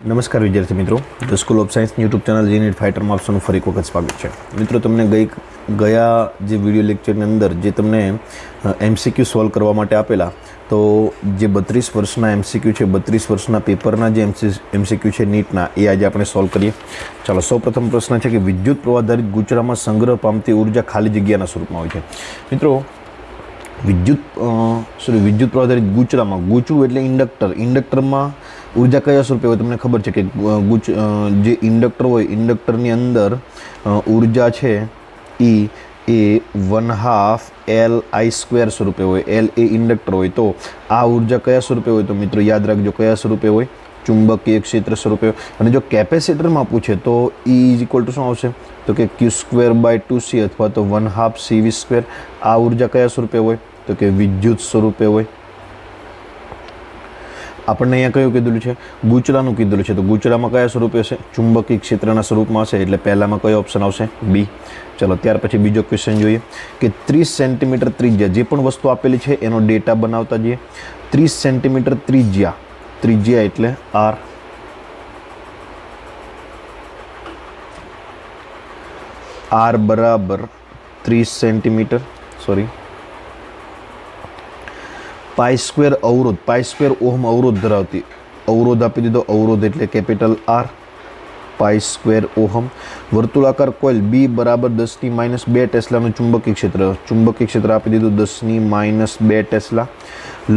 નમસ્કાર વિદ્યાર્થી મિત્રો, the school of science YouTube channel જીનીટ ફાઇટરમાં આપનું ફરી એક વખત સ્વાગત છે. મિત્રો, તમને ગયા જે વિડીયો લેક્ચરની અંદર જે તમને એમસીક્યુ સોલ્વ કરવા માટે આપેલા, તો જે 32 વર્ષના એમસીક્યુ છે, 32 વર્ષના પેપરના જે એમસીક્યુ છે નીટના, એ આજે આપણે સોલ્વ કરીએ. ચાલો, સૌપ્રથમ પ્રશ્ન છે કે વિદ્યુત પ્રવાહધારિત ગૂંચળામાં સંગ્રહ પામતી ઉર્જા ખાલી જગ્યાના સ્વરૂપમાં હોય છે. મિત્રો, વિદ્યુત પ્રવાહધારિત ગૂંચળામાં, ગૂંચળું એટલે ઇન્ડક્ટરમાં ઉર્જા કયા સ્વરૂપે હોય તમને ખબર છે કે જે ઇન્ડક્ટર હોય, ઇન્ડક્ટરની અંદર ઉર્જા છે એ 1/2 Li² સ્વરૂપે હોય. L એ ઇન્ડક્ટર હોય, તો આ ઉર્જા કયા સ્વરૂપે હોય? તો મિત્રો યાદ રાખજો, કયા સ્વરૂપે હોય? ચુંબકીય ક્ષેત્ર સ્વરૂપે. અને જો કેપેસિટરમાં પૂછે તો E = શું આવશે? તો કે Q²/2C અથવા તો 1/2 CV². આ ઉર્જા કયા સ્વરૂપે હોય? તો કે વિદ્યુત સ્વરૂપે હોય. આપણને અહીંયા કયું કીધેલું છે? ગૂંચળાનું કીધેલું છે. તો ગૂંચળામાં કયા સ્વરૂપે હશે? ચુંબકીય ક્ષેત્રના સ્વરૂપમાં હશે, એટલે પહેલામાં કયો ઓપ્શન આવશે? બી. ચલો, ત્યાર પછી બીજો ક્વેશ્ચન જોઈએ કે 30 સેન્ટીમીટર ત્રિજ્યા, જે પણ વસ્તુ આપેલી છે એનો ડેટા બનાવતા જઈએ. 30 સેન્ટીમીટર ત્રિજ્યા એટલે R. R બરાબર 30 સેન્ટીમીટર, π² અવરોધ, π² ઓહમ અવરોધ ધરાવતી, અવરોધ આપી દીધો, અવરોધ એટલે કેપિટલ R, π² ઓહમ. વર્તુળાકાર કોઇલ B બરાબર 10⁻² ટેસ્લાનું ચુંબકીય ક્ષેત્ર આપી દીધું 10⁻² ટેસ્લા.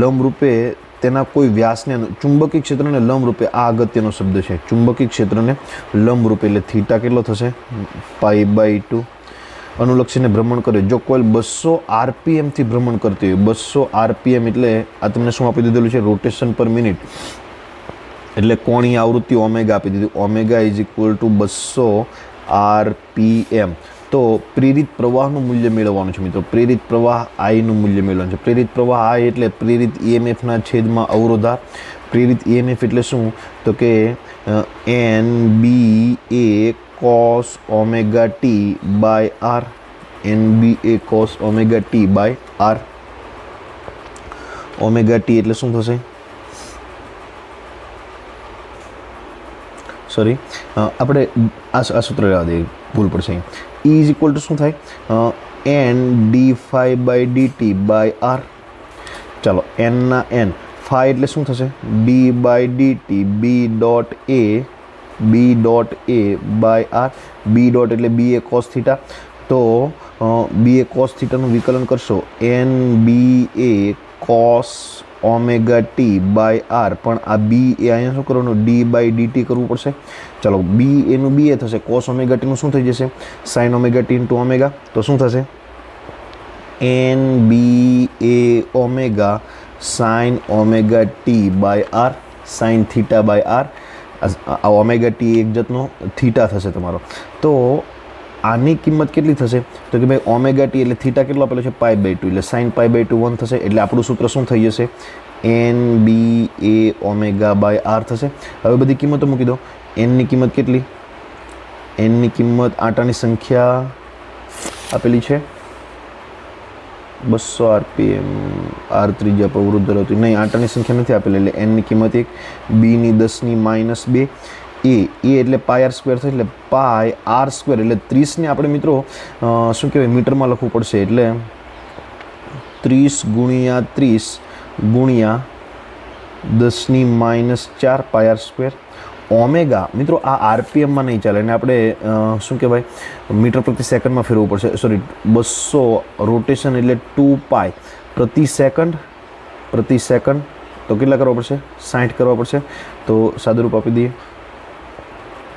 લંબરૂપે તેના કોઈ વ્યાસને, ચુંબકીય ક્ષેત્રને લંબરૂપે, આ અગત્યનો શબ્દ છે, ચુંબકીય ક્ષેત્રને લંબરૂપે, એટલે થીટા કેટલો થશે? π/2. અનુલક્ષીને ભ્રમણ કરે. જો કોઇલ 200 RPM થી ભ્રમણ કરતી હોય, 200 RPM એટલે આ તમને શું આપી દીધેલું છે? રોટેશન પર મિનિટ, એટલે કોણીય આવૃત્તિ ઓમેગા આપી દીધી. Omega = 200 RPM. તો પ્રેરિત પ્રવાહનું મૂલ્ય મેળવવાનું છે મિત્રો. પ્રેરિત પ્રવાહ I નું મૂલ્ય મેળવવાનું છે. પ્રેરિત પ્રવાહ I એટલે પ્રેરિત EMFના છેદમાં અવરોધ. પ્રેરિત EMF એટલે શું? તો કે NBA cos ωt/R. NBA cos ωt/R. ωt એટલે શું થશે? આપણે આ સૂત્ર લેવા દઈએ, ભૂલ પડશે. E = શું થાય? N/dφ/dt/R. ચાલો, n ના n, ફાઈ એટલે શું થશે? d/dt B.A/R. B ડોટ એટલે BA cos θ. તો BA cos θ નું વિકલન કરશો, NBA cos ωt/R. પણ આ B એ અહીંયા શું કરવાનું? d/dt કરવું પડશે. ચાલો, B એનું BA થશે, cos ωt નું શું થઈ જશે? sin ωt × omega. તો શું થશે? NBA omega sin ωt/R, sin θ/R. આ ઓમેગા ટી એક જાતનો થીટા થશે તમારો. તો આની કિંમત કેટલી થશે? તો કે ભાઈ ઓમેગા ટી એટલે થીટા કેટલો આપેલો છે? π/2, એટલે sin π/2 1 થશે. એટલે આપણું સૂત્ર શું થઈ જશે? NBA ઓમેગા/R થશે. હવે બધી કિંમતો મૂકી દો. n ની કિંમત કેટલી? n ની કિંમત આંટાની સંખ્યા આપેલી છે 200 RPM. R ત્રિજ્યા પર અવરોધ ધરાવતી, નહીં, આંટાની સંખ્યા નથી આપેલી, એટલે n ની કિંમત 1. B ની 10⁻². A એટલે πr² થાય, એટલે πr², એટલે 30 ને આપણે મિત્રો શું કહેવાય? મીટરમાં લખવું પડશે, એટલે 30 × 30 × 10⁻⁴ πr². ઓમેગા મિત્રો આ આરપીએમમાં નહીં ચાલે, અને આપણે શું કહેવાય? મીટર પ્રતિ સેકન્ડમાં ફેરવવું પડશે. 200 રોટેશન એટલે 2π પ્રતિ સેકન્ડ. તો કેટલા કરવા પડશે? 60 કરવા પડશે. તો સાદુરૂપ આપી દઈએ,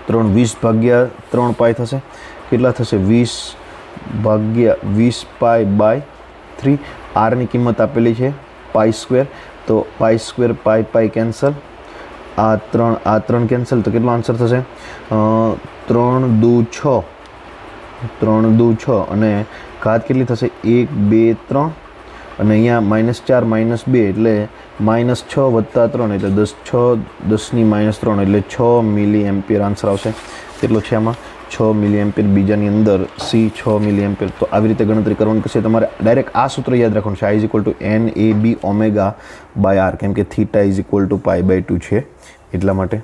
20/3π થશે. કેટલા થશે? 20/20π/3. આરની કિંમત આપેલી છે π². તો π² π કેન્સલ, આ 3 કેન્સલ. તો કેટલો આન્સર થશે? 3 દુ 6, અને ઘાત કેટલી થશે? 1 2 3, અને અહીંયા -4 -2 એટલે -6 + 3 એટલે 10⁻³ એટલે 6 મિલી આન્સર આવશે. કેટલો છે આમાં? 6 મિલી બીજાની અંદર C 6 મિલી. તો આવી રીતે ગણતરી કરવાની છે. તમારે ડાયરેક્ટ આ સૂત્ર યાદ રાખવાનું છે, I = NAB ω/R, કેમ કે θ = π/2 છે એટલા માટે.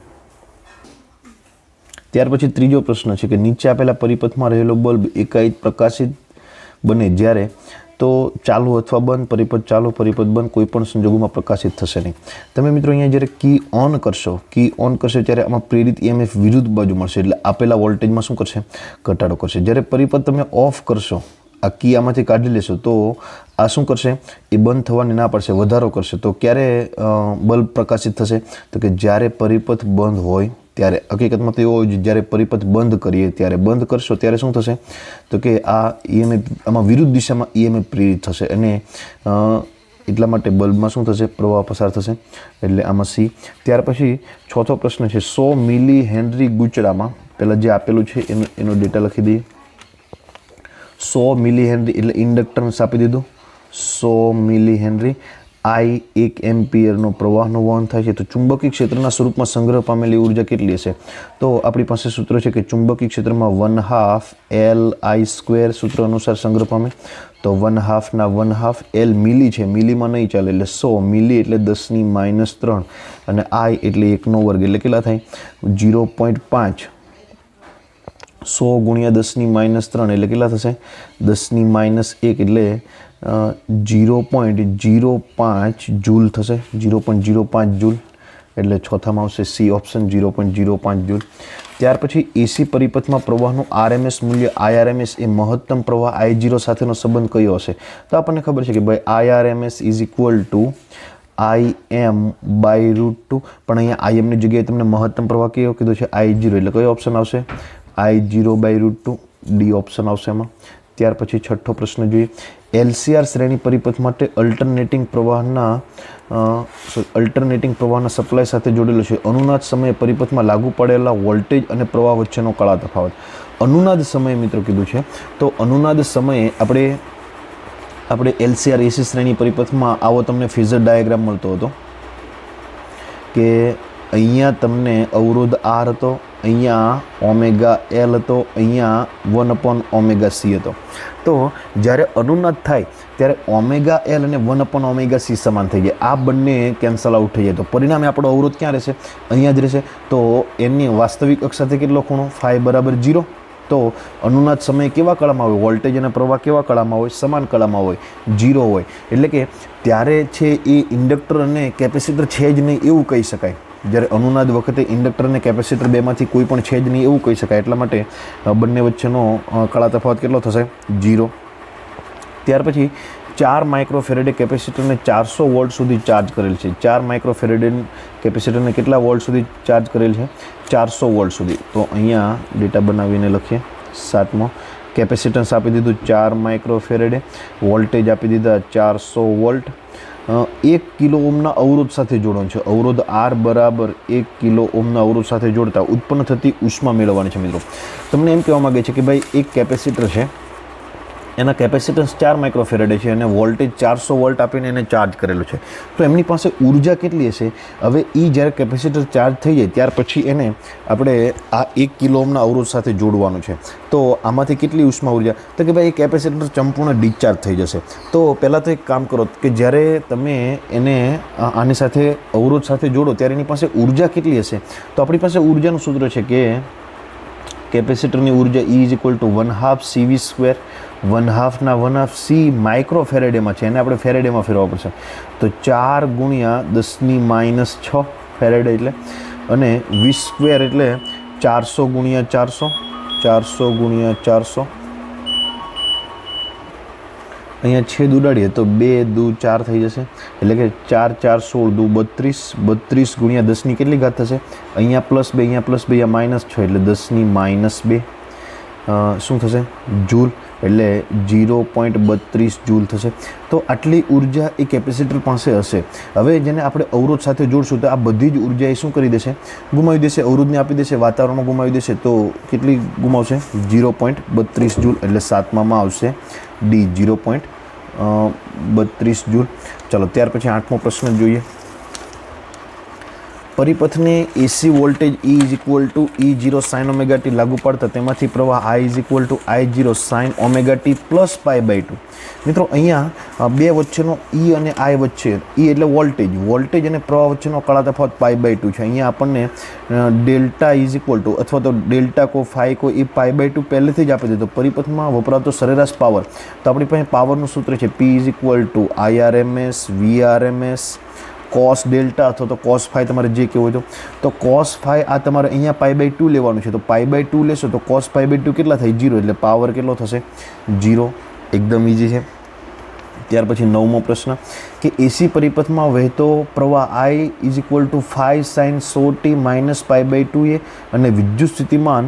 ત્યાર પછી ત્રીજો પ્રશ્ન છે કે નીચે આપેલા પરિપથમાં રહેલો બલ્બ એકાએક પ્રકાશિત બને જ્યારે તો ચાલુ અથવા બંધ, પરિપથ ચાલુ, પરિપથ બંધ, કોઈ પણ સંજોગોમાં પ્રકાશિત થશે નહીં. તમે મિત્રો અહીંયા જ્યારે કી ઓન કરશો ત્યારે આમાં પ્રેરિત EMF વિરુદ્ધ બાજુ મળશે, એટલે આપેલા વોલ્ટેજમાં શું કરશે? ઘટાડો કરશે. જ્યારે પરિપથ તમે ઓફ કરશો, આ કી આમાંથી કાઢી લેશો તો આ શું કરશે? એ બંધ થવાની ના પડશે, વધારો કરશે. તો ક્યારે બલ્બ પ્રકાશિત થશે? તો કે જ્યારે પરિપથ બંધ હોય ત્યારે. હકીકતમાં તો એવો હોય છે જ્યારે પરિપથ બંધ કરીએ ત્યારે, બંધ કરશો ત્યારે શું થશે? તો કે આ EMF આમાં વિરુદ્ધ દિશામાં EMF પ્રેરિત થશે અને એટલા માટે બલ્બમાં શું થશે? પ્રવાહ પસાર થશે. એટલે આમાં સી. ત્યાર પછી ચોથો પ્રશ્ન છે 100 મિલી હેનરી ગુચડામાં, પહેલાં જે આપેલું છે એનો ડેટા લખી દઈએ. 100 મિલી હેનરી એટલે ઇન્ડક્ટન્સ આપી દીધું. 100 મિલી હેનરી. I 1 એમ્પિયરનો પ્રવાહનો વહન થાય છે. તો ચુંબકીય ક્ષેત્રના સ્વરૂપમાં સંગ્રહ પામેલી ઉર્જા કેટલી હશે? તો આપણી પાસે સૂત્ર છે કે ચુંબકીય ક્ષેત્રમાં 1/2 LI². સૂત્ર અનુસાર સંગ્રહ પામે તો 1/2 ના 1/2 L મિલી છે, મિલીમાં નહીં ચાલે, એટલે 100 મિલી એટલે 10⁻³ અને I એટલે 1/2 એટલે કેટલા થાય? 0.5. 100 ગુણ્યા 10⁻³ એટલે કેટલા થશે? 10⁻1 એટલે 0.05 જૂલ થશે. 0.05 જૂલ એટલે ચોથામાં આવશે સી ઓપ્શન, 0.05 જૂલ. ત્યાર પછી એસી પરિપથમાં પ્રવાહનું RMS મૂલ્ય IRMS એ મહત્તમ પ્રવાહ I0 સાથેનો સંબંધ કયો હશે? તો આપણને ખબર છે કે ભાઈ IRMS is equal two IM/√2, પણ અહીંયા IM ની જગ્યાએ તમને મહત્તમ પ્રવાહ કયો કીધો છે? I0, એટલે કયો ઓપ્શન આવશે? I0/√2, ડી ઓપ્શન આવશે એમાં. ત્યાર પછી છઠ્ઠો પ્રશ્ન જોઈએ. LCR શ્રેણી પરિપથ માટે અલ્ટરનેટિંગ પ્રવાહના સપ્લાય સાથે જોડેલો છે. અનુનાદ સમયે પરિપથમાં લાગુ પડેલા વોલ્ટેજ અને પ્રવાહ વચ્ચેનો કળા તફાવત. અનુનાદ સમયે મિત્રો કીધું છે, તો અનુનાદ સમયે આપણે LCR AC શ્રેણી પરિપથમાં આવો તમને ફેઝર ડાયાગ્રામ મળતો હતો કે અહીંયા તમને અવરોધ R હતો, અહીંયા ω/L હતો, અહીંયા 1/ωc હતો. તો જ્યારે અનુનાદ થાય ત્યારે ω/L અને 1/ωc સમાન થઈ જાય. આ બંને કેન્સલ આઉટ થઈ જાય. તો પરિણામે આપણો અવરોધ ક્યાં રહેશે? અહીંયા જ રહેશે. તો એની વાસ્તવિક અક્ષ સાથે કેટલો ખૂણો? φ = 0. તો અનુનાદ સમયે કેવા કળામાં હોય? વોલ્ટેજ અને પ્રવાહ કેવા કળામાં હોય? સમાન કળામાં હોય, 0 હોય. એટલે કે ત્યારે છે એ ઇન્ડક્ટર અને કેપેસિટર છે જ નહીં એવું કહી શકાય. જ્યારે અનુનાદ વખતે ઇન્ડક્ટર અને કેપેસિટર બેમાંથી કોઈ પણ છે જ નહીં એવું કહી શકાય. એટલા માટે બંને વચ્ચેનો કળા તફાવત કેટલો થશે? 0. ત્યાર પછી 4 માઇક્રોફેરેડે કેપેસિટરને 400 વોલ્ટ સુધી ચાર્જ કરેલ છે. 4 માઇક્રોફેરેડે કેપેસિટરને કેટલા વોલ્ટ સુધી ચાર્જ કરેલ છે? 400 વોલ્ટ સુધી. તો અહીંયા ડેટા બનાવીને લખીએ. 7મો કેપેસિટન્સ આપી દીધું 4 માઇક્રોફેરેડે, વોલ્ટેજ આપી દીધા 400 વોલ્ટ. 1 કિલો ઓહ્મના અવરોધ સાથે જોડવાનું છે. અવરોધ R બરાબર 1 કિલો ઓહ્મના અવરોધ સાથે જોડતા ઉત્પન્ન થતી ઉષ્મા મેળવવાની છે. મિત્રો તમને એમ કહેવા માગે છે કે ભાઈ એક કેપેસિટર છે, એના કેપેસિટન્સ 4 માઇક્રોફેરેડે છે અને વોલ્ટેજ 400 વોલ્ટ આપીને એને ચાર્જ કરેલો છે. તો એમની પાસે ઉર્જા કેટલી હશે? હવે જ્યારે કેપેસિટર ચાર્જ થઈ જાય ત્યાર પછી એને આપણે આ 1 કિલો ઓહ્મના અવરોધ સાથે જોડવાનું છે. તો આમાંથી કેટલી ઉષ્મા ઉર્જા? તો કે ભાઈ એ કેપેસિટર સંપૂર્ણ ડિસ્ચાર્જ થઈ જશે. તો પહેલાં તો એક કામ કરો કે જ્યારે તમે એને આની સાથે અવરોધ સાથે જોડો ત્યારે એની પાસે ઉર્જા કેટલી હશે? તો આપણી પાસે ઉર્જાનું સૂત્ર છે કે કેપેસિટરની ઉર્જા E = 1/2 CV². 1/2 ના 1/2 C માઇક્રોફેરેડેમાં છે, એને આપણે ફેરેડેમાં ફેરવવા પડશે. તો 4 ગુણ્યા 10⁻6 ફેરેડે એટલે, અને V² એટલે 400 ગુણ્યા 400, 400 ગુણ્યા 400. અહીંયા છેદ ઉડાડીએ તો 2 × 2 = 4 થઈ જશે. એટલે કે 4 × 4 = 16, 32. 32 ગુણ્યા 10ની કેટલી ઘાત થશે? અહીંયા +2, અહીંયા +2, અહીંયા -6 એટલે 10⁻². શું થશે? જૂલ. એટલે 0.32 જૂલ થશે. તો આટલી ઉર્જા એ કેપેસિટર પાસે હશે. હવે જેને આપણે અવરોધ સાથે જોડશું તો આ બધી જ ઉર્જા એ શું કરી દેશે? ગુમાવી દેશે. અવરોધને આપી દેશે, વાતાવરણમાં ગુમાવી દેશે. તો કેટલી ગુમાવશે? 0.32 જૂલ. એટલે 7મામાં આવશે ડી, 0.32 જૂલ. ચાલો ત્યાર પછી 8મો પ્રશ્ન જોઈએ. પરિપથને AC voltage E is equal to E0 sine omega t લાગુ પડતા તેમાંથી પ્રવાહ I is equal to I0 sine omega t plus π/2. મિત્રો અહીંયા બે વચ્ચેનો E અને I વચ્ચે, E એટલે વોલ્ટેજ અને પ્રવાહ વચ્ચેનો કળા તફાવત π/2 છે. અહીંયા આપણને ડેલ્ટા ઇઝ ઇક્વલ ટુ અથવા તો ડેલ્ટા કો ફાઈ કો એ π/2 પહેલેથી જ આપી દીધો. પરિપથમાં વપરાતો સરેરાશ પાવર, તો આપણી પાસે પાવરનું સૂત્ર છે P is equal two IRMS VRMS cos delta અથવા તો કોસ ફાઈ, તમારે જે કહેવું હોય તો કોસ ફાઈ આ તમારે અહીંયા π/2 લેવાનું છે. તો π/2 લેશો તો કોસ π/2 કેટલા થાય? 0. એટલે પાવર કેટલો થશે? 0. એકદમ ઇઝી છે. ત્યાર પછી 9મો પ્રશ્ન કે એસી પરિપથમાં વહેતો પ્રવાહ I is equal to 5 sine 100t minus π/2 અને વિદ્યુત સ્થિતિમાન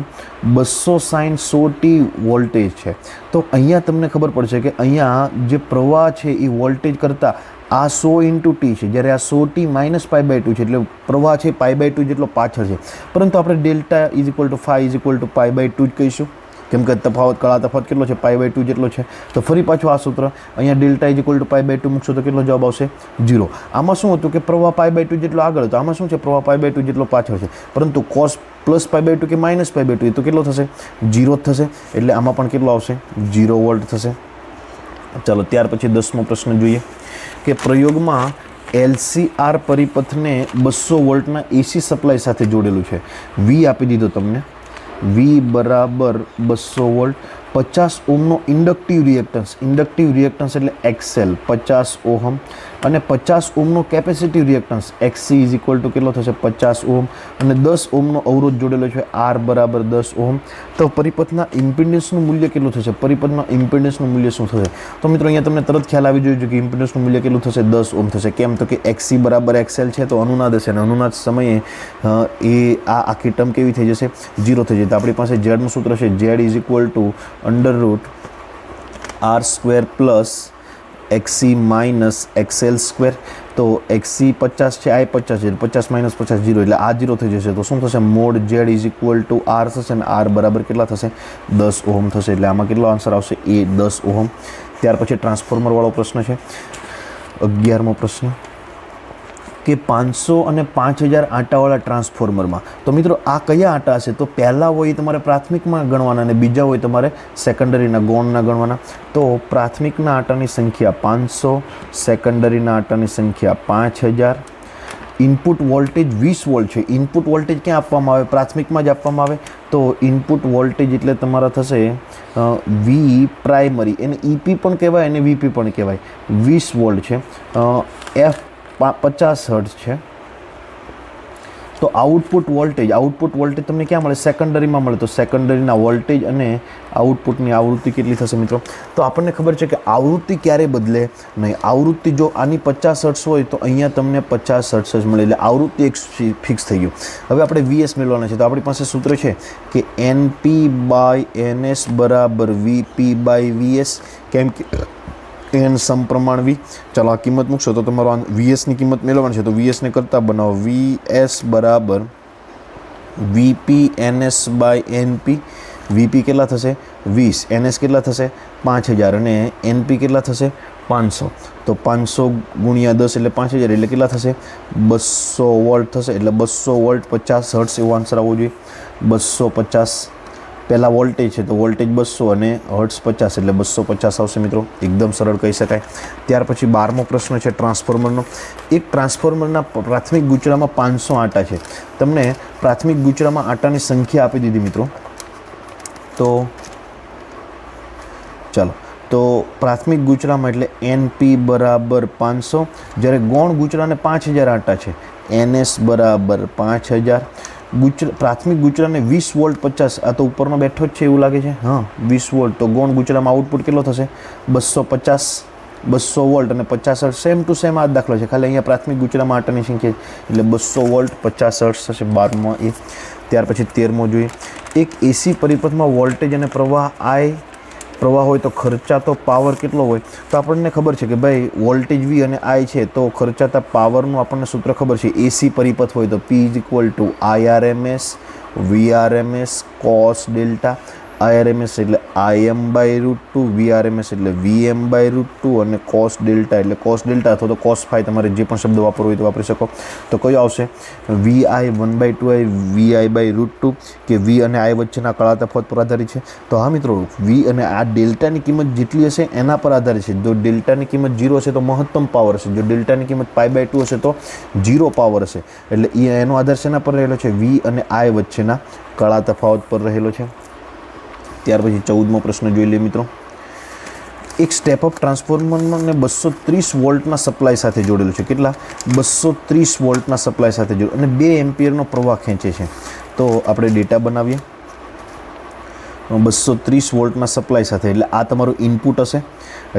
200 સાઇન 100t વોલ્ટેજ છે. તો અહીંયા તમને ખબર પડશે કે અહીંયા જે પ્રવાહ છે એ વોલ્ટેજ કરતાં આ 100 × t છે, જ્યારે આ 100t માઇનસ π/2 છે, એટલે પ્રવાહ છે π/2 જેટલો પાછળ છે. પરંતુ આપણે delta is equal to 5 is equal to π/2 જ કહીશું, કેમ કે કળા તફાવત કેટલો છે? π/2 જેટલો છે. તો ફરી પાછું આ સૂત્ર અહીંયા ડેલ્ટા ઇઝ ઇક્વલ ટુ π/2 મૂકશો તો કેટલો જવાબ આવશે? 0. આમાં શું હતું કે પ્રવાહ π/2 જેટલો આગળ હતો, આમાં શું છે? પ્રવાહ π/2 જેટલો પાછળ છે. પરંતુ કોસ પ્લસ π/2 કે માઇનસ π/2 તો કેટલો થશે? 0 જ થશે. એટલે આમાં પણ કેટલો આવશે? 0 વોલ્ટ થશે. ચાલો ત્યાર પછી 10મો પ્રશ્ન જોઈએ કે પ્રયોગમાં LCR પરિપથને 200 વોલ્ટના એસી સપ્લાય સાથે જોડેલું છે. V આપી દીધો તમને, V બરાબર 200 વોલ્ટ, 50 ઓહમનો ઇન્ડક્ટિવ રિએક્ટન્સ એટલે XL 50 ઓહમ અને 50 ઓહમનો capacitive reactance XC is equal to કેટલો થશે? 50 ઓહમ અને 10 ઓહમનો અવરોધ જોડેલો છે R બરાબર 10 ઓહમ. તો પરિપથના ઇમ્પિડન્સનું મૂલ્ય કેટલું થશે? પરિપથના ઇમ્પિડન્સનું મૂલ્ય શું થશે? તો મિત્રો અહીંયા તમને તરત ખ્યાલ આવી જોઈએ કે ઇમ્પિડન્સનું મૂલ્ય કેટલું થશે? 10 ઓહમ થશે. કેમ? તો કે XC બરાબર XL છે, તો અનુનાદ હશે અને અનુનાદ સમયે એ આખી ટર્મ કેવી થઈ જશે? 0 થઈ જશે. તો આપણી પાસે ઝેડનું સૂત્ર છે Z is equal two √R² plus XC minus XL square. તો XC 50 છે, I 50 છે, 50 માઇનસ 50 0, એટલે આ 0 થઈ જશે. તો શું થશે? Mode Z is equal two R થશે અને R બરાબર કેટલા થશે? 10 ઓહમ થશે. એટલે આમાં કેટલો આન્સર આવશે? એ 10 ઓહમ. ત્યાર પછી ટ્રાન્સફોર્મરવાળો પ્રશ્ન છે 11મો પ્રશ્ન કે 500 અને 5000 આંટાવાળા ટ્રાન્સફોર્મરમાં, તો મિત્રો આ કયા આંટા હશે? તો પહેલાં હોય તમારે પ્રાથમિકમાં ગણવાના અને બીજા હોય તમારે સેકન્ડરીના ગૌણના ગણવાના. તો પ્રાથમિકના આંટાની સંખ્યા 500, સેકન્ડરીના આંટાની સંખ્યા 5000. ઇનપુટ વોલ્ટેજ 20 વોલ્ટ છે. ઇનપુટ વોલ્ટેજ ક્યાં આપવામાં આવે? પ્રાથમિકમાં જ આપવામાં આવે. તો ઇનપુટ વોલ્ટેજ એટલે તમારા થશે V પ્રાઇમરી, એને EP પણ કહેવાય અને VP પણ કહેવાય. 20 વોલ્ટ છે. F 50 હર્ટ્ઝ છે. તો આઉટપુટ વોલ્ટેજ તમને ક્યાં મળે? સેકન્ડરીમાં મળે. તો સેકન્ડરીના વોલ્ટેજ અને આઉટપુટની આવૃત્તિ કેટલી થશે મિત્રો? તો આપણને ખબર છે કે આવૃત્તિ ક્યારે બદલે નહીં. આવૃત્તિ જો આની 50 હર્ટ્ઝ હોય તો અહીંયા તમને 50 હર્ટ્ઝ જ મળે, એટલે આવૃત્તિ એક ફિક્સ થઈ ગયું. હવે આપણે VS મેળવવાના છે. તો આપણી પાસે સૂત્ર છે કે NP/NS બરાબર VP/VS. કેમ કે n સમપ્રમાણ V. ચાલો આ કિંમત મૂકશો તો તમારો VSની કિંમત મેળવવાની છે. તો VSને કરતા બનાવો. VS બરાબર VP/NS/NP. VP કેટલા થશે? 20. NS કેટલા થશે? 5000 અને NP કેટલા થશે? 500. તો 500 ગુણ્યા 10 એટલે 5000, એટલે કેટલા થશે? 200 વોલ્ટ થશે. એટલે 200 વોલ્ટ 50 હર્ટ્ઝ એવો આન્સર આવવો જોઈએ. 250 પહેલાં વોલ્ટેજ છે તો વોલ્ટેજ 200 અને હર્ટ્ઝ 50, એટલે 250 આવશે મિત્રો. એકદમ સરળ કહી શકાય. ત્યાર પછી 12મો પ્રશ્ન છે ટ્રાન્સફોર્મરનો. એક ટ્રાન્સફોર્મરના પ્રાથમિક ગૂંચળામાં 500 આંટા છે. તમને પ્રાથમિક ગૂંચળામાં આંટાની સંખ્યા આપી દીધી મિત્રો. તો ચાલો, તો પ્રાથમિક ગૂંચળામાં એટલે NP બરાબર 500, જ્યારે ગૌણ ગૂંચળાને 5000 આંટા છે. NS બરાબર 5000. પ્રાથમિક ગૂંચળાને 20 વોલ્ટ 50, આ તો ઉપરનો બેઠો જ છે એવું લાગે છે. હા, 20 વોલ્ટ. તો ગૌણ ગૂંચળામાં આઉટપુટ કેટલો થશે? 250 વોલ્ટ અને 50 હર્ટ્ઝ. સેમ ટુ સેમ આ જ દાખલો છે, ખાલી અહીંયા પ્રાથમિક ગૂંચળામાં આંટાની સંખ્યા એટલે 200 વોલ્ટ 50 હર્ટ્ઝ થશે. 12મો એ. ત્યાર પછી 13મો જોઈએ. એક એસી પરિપથમાં વોલ્ટેજ અને પ્રવાહ હોય તો ખર્ચાતો પાવર કેટલો હોય? તો આપણને ખબર છે કે ભાઈ વોલ્ટેજ V અને I છે, તો ખર્ચાતા પાવરનું આપણને સૂત્ર ખબર છે. એસી પરિપથ હોય તો P is equal two IRMS VRMS cos delta. IRMS એટલે IM/√2, VRMS એટલે VM/√2 અને cos ડેલ્ટા એટલે cos ડેલ્ટા અથવા તો cos phi, તમારે જે પણ શબ્દ વાપરવો હોય તો વાપરી શકો. તો કયો આવશે? VI 1/2I VI/√2 કે V અને I વચ્ચેના કળા તફાવત પર આધારિત છે. તો હા મિત્રો, V અને આ ડેલ્ટાની કિંમત જેટલી હશે એના પર આધારિત છે. જો ડેલ્ટાની કિંમત 0 હશે તો મહત્તમ પાવર હશે, જો ડેલ્ટાની કિંમત π/2 હશે તો 0 પાવર હશે. એટલે એનો આધાર શેના પર રહેલો છે? V અને I વચ્ચેના કળા તફાવત પર રહેલો છે. ત્યાર પછી 14મો પ્રશ્ન જોઈ લઈએ મિત્રો. એક સ્ટેપ અપ ટ્રાન્સફોર્મરને 230 વોલ્ટના સપ્લાય સાથે જોડેલું છે. કેટલા? 230 વોલ્ટના સપ્લાય સાથે જોડેલું અને 2 એમ્પિયરનો પ્રવાહ ખેંચે છે. તો આપણે ડેટા બનાવીએ. 230 વોલ્ટના સપ્લાય સાથે એટલે આ તમારું ઇનપુટ હશે.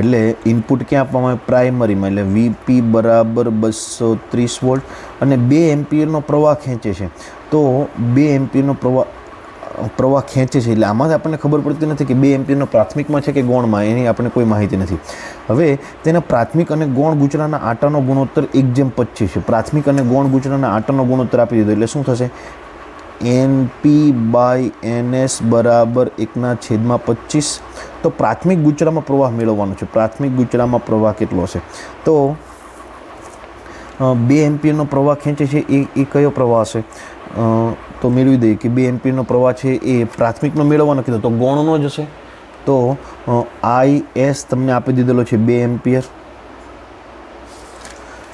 એટલે ઇનપુટ ક્યાં આપવામાં આવે? પ્રાઇમરીમાં. એટલે VP બરાબર 230 વોલ્ટ અને 2 એમ્પિયરનો પ્રવાહ ખેંચે છે. તો 2 એમ્પિયરનો પ્રવાહ ખેંચે છે એટલે આમાંથી આપણને ખબર પડતી નથી કે 2 એમ્પિયરનો પ્રાથમિકમાં છે કે ગૌણમાં, એની આપણને કોઈ માહિતી નથી. હવે તેના પ્રાથમિક અને ગૌણ ગૂંચળાના આટાનો ગુણોત્તર 1:25 છે. પ્રાથમિક અને ગૌણ ગૂંચળાના આટાનો ગુણોત્તર આપી દીધો એટલે શું થશે? NP/NS બરાબર 1/25. તો પ્રાથમિક ગૂંચળામાં પ્રવાહ મેળવવાનો છે. પ્રાથમિક ગૂંચળામાં પ્રવાહ કેટલો હશે? તો 2 એમ્પિયરનો પ્રવાહ ખેંચે છે એ કયો પ્રવાહ હશે? તો મેળવી દઈએ કે 2 એમ્પિયરનો પ્રવાહ છે એ પ્રાથમિકનો મેળવવાનો કીધો તો ગૌણનો જ હશે. તો IS તમને આપી દીધેલો છે 2 એમ્પિયર.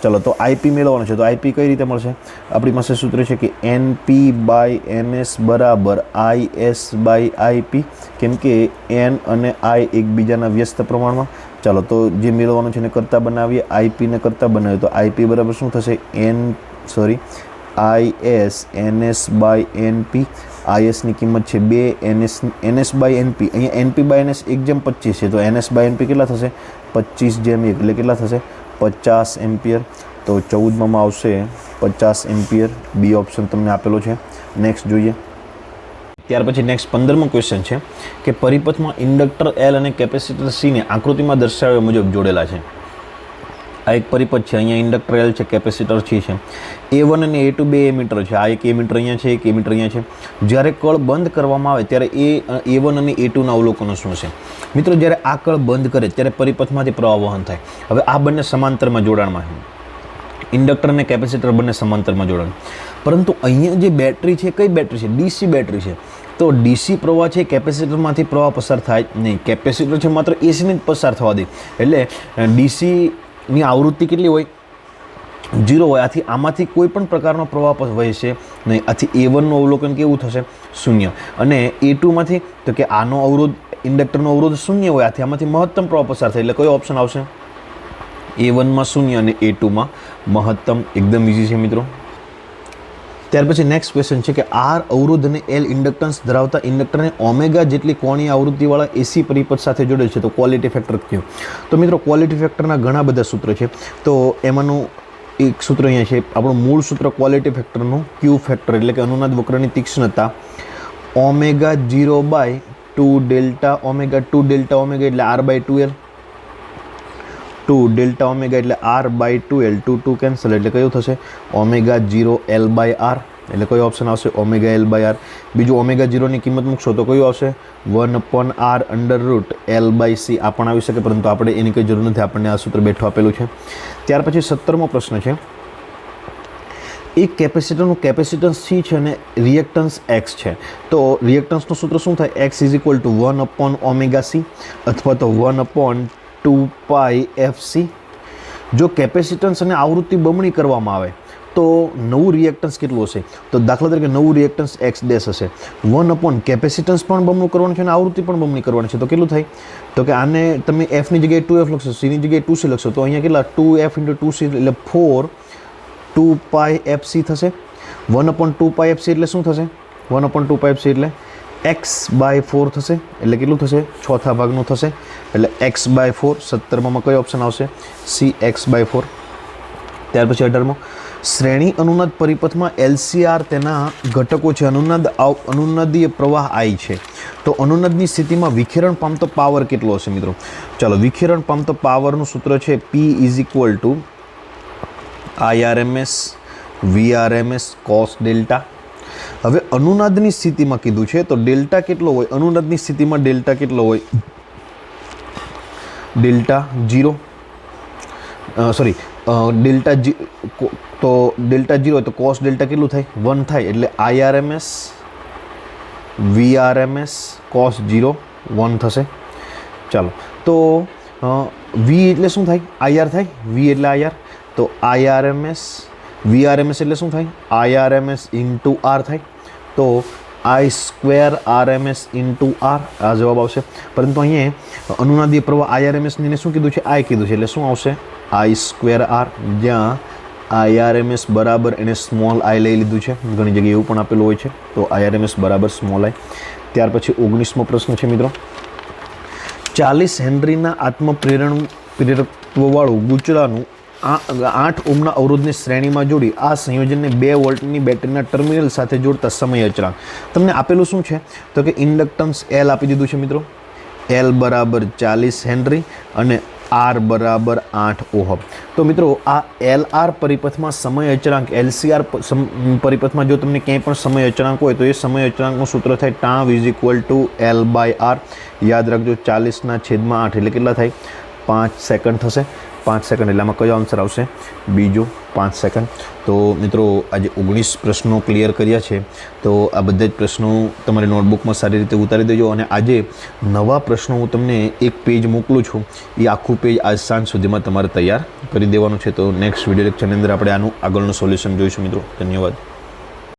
ચલો, તો IP મેળવવાનો છે. તો IP કઈ રીતે મળશે? આપણી પાસે સૂત્ર છે કે NP/NS બરાબર IS/IP, કેમ કે N અને I એકબીજાના વ્યસ્ત પ્રમાણમાં. ચાલો, તો જે મેળવવાનું છે એને કરતાં બનાવીએ. IP ને કરતાં બનાવીએ તો IP બરાબર શું થશે? IS/NS/NP. ISની કિંમત છે 2, NS/NP. અહીંયા NP/NS 1:25 છે. તો NS/NP કેટલા થશે? 25:1 એટલે કેટલા થશે? 50 એમ્પિયર. તો 14માં આવશે 50 એમ્પિયર. બી ઓપ્શન તમને આપેલો છે. નેક્સ્ટ જોઈએ. ત્યાર પછી નેક્સ્ટ 15મો ક્વેશ્ચન છે કે પરિપથમાં ઇન્ડક્ટર L અને કેપેસિટર C ને આકૃતિમાં દર્શાવ્યા મુજબ જોડેલા છે. આ એક પરિપથ છે. અહીંયા ઇન્ડક્ટર L છે, કેપેસિટર C છે. A1 અને A2 બે એમીટર છે. આ એક એમીટર અહીંયા છે, એક એમીટર અહીંયા છે. જ્યારે કળ બંધ કરવામાં આવે ત્યારે A1 અને A2ના અવલોકનો શું છે? મિત્રો, જ્યારે આ કળ બંધ કરે ત્યારે પરિપથમાંથી પ્રવાહ વહન થાય. હવે આ બંને સમાંતરમાં જોડાણમાં છે. ઇન્ડક્ટર અને કેપેસિટર બંને સમાંતરમાં જોડાણ. પરંતુ અહીંયા જે બેટરી છે, કઈ બેટરી છે? DC બેટરી છે. તો DC પ્રવાહ છે કેપેસિટરમાંથી પ્રવાહ પસાર થાય નહીં. કેપેસિટર છે માત્ર AC ને જ પસાર થવા દે. એટલે DCની આવૃત્તિ કેટલી હોય? 0 હોય. આથી આમાંથી કોઈ પણ પ્રકારનો પ્રવાહ વહેશે નહીં. આથી A1નું અવલોકન કેવું થશે? 0. અને A2માંથી તો કે આનો અવરોધ, ઇન્ડક્ટરનો અવરોધ 0 હોય. આથી આમાંથી મહત્તમ પ્રવાહ પસાર થાય. એટલે કયો ઓપ્શન આવશે? A1માં 0 અને A2માં મહત્તમ. એકદમ ઇઝી છે મિત્રો. ત્યાર પછી નેક્સ્ટ ક્વેશ્ચન છે કે R અવરોધ અને L ઇન્ડક્ટન્સ ધરાવતા ઇન્ડક્ટરને ઓમેગા જેટલી કોણીય આવૃત્તિવાળા AC પરિપથ સાથે જોડેલ છે. તો ક્વોલિટી ફેક્ટર કયો? તો મિત્રો, ક્વોલિટી ફેક્ટરના ઘણા બધા સૂત્ર છે. તો એમાંનું એક સૂત્ર અહીંયા છે. આપણું મૂળ સૂત્ર ક્વોલિટી ફેક્ટરનું Q ફેક્ટર એટલે કે અનુનાદ વક્રની તીક્ષ્ણતા ω0/2 ડેલ્ટા ઓમેગા. 2 ડેલ્ટા ઓમેગા એટલે R/2L. 2 ડેલ્ટા ઓમેગા એટલે R/2L. 2 કેન્સલ એટલે કયું થશે? ω0L/R. એટલે કયો ઓપ્શન આવશે? ω/L/R. બીજું ω0ની કિંમત મૂકશો તો કયું આવશે? 1/R√L/C. આ પણ આવી શકે, પરંતુ આપણે એની કંઈ જરૂર નથી. આપણને આ સૂત્ર બેઠું આપેલું છે. ત્યાર પછી 17મો પ્રશ્ન છે. એક કેપેસિટરનું કેપેસિટન્સ C છે અને રિએક્ટન્સ X છે. તો રિએક્ટન્સનું સૂત્ર શું થાય? X = 1/ωc અથવા તો 1/2πfc. જો કેપેસિટન્સ અને આવૃત્તિ બમણી કરવામાં આવે તો નવું રિએક્ટન્સ કેટલું હશે? તો દાખલા તરીકે નવું રિએક્ટન્સ X' હશે. 1/ કેપેસિટન્સ પણ બમણું કરવાનું છે અને આવૃત્તિ પણ બમણી કરવાની છે. તો કેટલું થાય? તો કે આને તમે Fની જગ્યાએ 2F લખશો, Cની જગ્યાએ 2C લખશો. તો અહીંયા કેટલા? 2F × 2C એટલે 4/2πfc થશે. 1/2πfc એટલે શું થશે? 1/2πfc એટલે x/4 થશે. એટલે કેટલું થશે? 1/4 ભાગનું થશે. એટલે x/4. 17માં કયો ઓપ્શન આવશે? C, x/4. ત્યાર પછી 18મો. શ્રેણી અનુનાદ પરિપથમાં LCR તેના ઘટકો છે. અનુનાદીય પ્રવાહ I છે. તો અનુનાદની સ્થિતિમાં વિખેરણ પામતો પાવર કેટલો હશે મિત્રો? ચાલો, વિખેરણ પામતો પાવરનું સૂત્ર છે P = IRMS VRMS cos delta. હવે અનુનાદની સ્થિતિમાં કીધું છે તો ડેલ્ટા કેટલો હોય? અનુનાદની સ્થિતિમાં ડેલ્ટા કેટલો હોય? ડેલ્ટા 0 સોરી ડેલ્ટા તો ડેલ્ટા 0 હોય તો કોસ ડેલ્ટા કેટલું થાય? 1 થાય. એટલે IRMS VRMS cos 0 1 થશે. ચાલો તો V એટલે શું થાય? IR થાય. V એટલે IR તો IRMS VRMS એટલે શું થાય? IRMS ઇન્ટુ R થાય. તો I² RMS ઇન્ટુ R આ જવાબ આવશે. પરંતુ અહીંયા અનુનાદીય પ્રવાહ IRMS ને શું કીધું છે? I કીધું છે એટલે શું આવશે? I² R, જ્યાં IRMS બરાબર એને સ્મોલ I લઈ લીધું છે. ઘણી જગ્યાએ એવું પણ આપેલું હોય છે. તો IRMS બરાબર સ્મોલ I. ત્યાર પછી 19મો પ્રશ્ન છે મિત્રો. 40 હેનરીના પ્રેરકત્વવાળું ગુચરાનું 8 ઓહ્મના અવરોધની શ્રેણીમાં જોડી આ સંયોજનને 2 વોલ્ટની બેટરીના ટર્મિનલ સાથે જોડતા સમય અચળાંક. તમને આપેલું શું છે? તો કે ઇન્ડક્ટન્સ L આપી દીધું છે મિત્રો. L બરાબર 40 હેનરી અને R બરાબર 8 ઓહમ. તો મિત્રો આ LR પરિપથમાં સમય અચળાંક, LCR પરિપથમાં જો તમને ક્યાંય પણ સમય અચળાંક હોય તો એ સમય અચળાંકનું સૂત્ર થાય tau is equal two L/R. યાદ રાખજો 40/8 એટલે કેટલા થાય? 5 સેકન્ડ થશે. 5 સેકન્ડ એટલે આમાં કયો આન્સર આવશે? બીજો 5 સેકન્ડ. તો મિત્રો આજે 19 પ્રશ્નો ક્લિયર કર્યા છે. તો આ બધા જ પ્રશ્નો તમારી નોટબુકમાં સારી રીતે ઉતારી દેજો. અને આજે નવા પ્રશ્નો હું તમને એક પેજ મોકલું છું. એ આખું પેજ આજ સાંજ સુધીમાં તમારે તૈયાર કરી દેવાનું છે. તો નેક્સ્ટ વિડીયો લેક્ચરની અંદર આપણે આનું આગળનું સોલ્યુશન જોઈશું મિત્રો. ધન્યવાદ.